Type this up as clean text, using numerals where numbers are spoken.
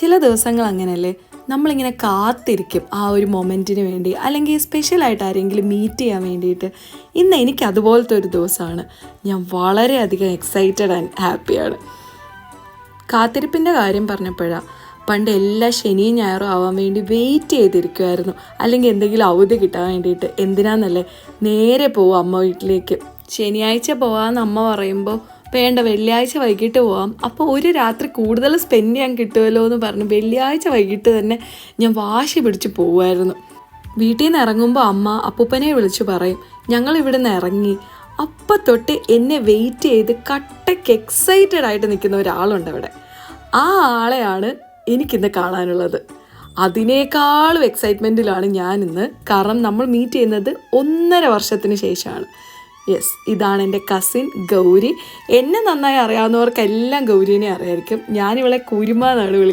ചില ദിവസങ്ങൾ അങ്ങനെയല്ലേ, നമ്മളിങ്ങനെ കാത്തിരിക്കും ആ ഒരു മൊമെൻറ്റിന് വേണ്ടി, അല്ലെങ്കിൽ സ്പെഷ്യലായിട്ട് ആരെങ്കിലും മീറ്റ് ചെയ്യാൻ വേണ്ടിയിട്ട്. ഇന്ന് എനിക്ക് അതുപോലത്തെ ഒരു ദിവസമാണ്. ഞാൻ വളരെയധികം എക്സൈറ്റഡ് ആൻഡ് ഹാപ്പിയാണ്. കാത്തിരിപ്പിൻ്റെ കാര്യം പറഞ്ഞപ്പോഴാണ്, പണ്ട് എല്ലാ ശനിയും ഞായറും ആവാൻ വേണ്ടി വെയിറ്റ് ചെയ്തിരിക്കുമായിരുന്നു, അല്ലെങ്കിൽ എന്തെങ്കിലും അവധി കിട്ടാൻ വേണ്ടിയിട്ട്. എന്തിനാന്നല്ലേ, നേരെ പോവും അമ്മ വീട്ടിലേക്ക്. ശനിയാഴ്ച പോകാമെന്ന് അമ്മ പറയുമ്പോൾ വേണ്ട വെള്ളിയാഴ്ച വൈകിട്ട് പോവാം, അപ്പോൾ ഒരു രാത്രി കൂടുതൽ സ്പെൻഡ് ചെയ്യാൻ കിട്ടുമല്ലോ എന്ന് പറഞ്ഞ് വെള്ളിയാഴ്ച വൈകിട്ട് തന്നെ ഞാൻ വാശി പിടിച്ച് പോവുമായിരുന്നു. വീട്ടിൽ നിന്ന് ഇറങ്ങുമ്പോൾ അമ്മ അപ്പൂപ്പനെ വിളിച്ച് പറയും ഞങ്ങൾ ഇവിടെ നിന്ന് ഇറങ്ങി. അപ്പം തൊട്ട് എന്നെ വെയിറ്റ് ചെയ്ത് കട്ടയ്ക്ക് എക്സൈറ്റഡ് ആയിട്ട് നിൽക്കുന്ന ഒരാളുണ്ട് അവിടെ. ആ ആളെയാണ് എനിക്കിന്ന് കാണാനുള്ളത്. അതിനേക്കാളും എക്സൈറ്റ്മെൻറ്റിലാണ് ഞാനിന്ന്. കാരണം നമ്മൾ മീറ്റ് ചെയ്യുന്നത് 1.5 വർഷത്തിന് ശേഷമാണ്. യെസ്, ഇതാണ് എൻ്റെ കസിൻ ഗൗരി. എന്നെ നന്നായി അറിയാവുന്നവർക്കെല്ലാം ഗൗരീനെ അറിയായിരിക്കും. ഞാനിവളെ കുരുമ എന്നാണ് വിളിക്കുന്നത്.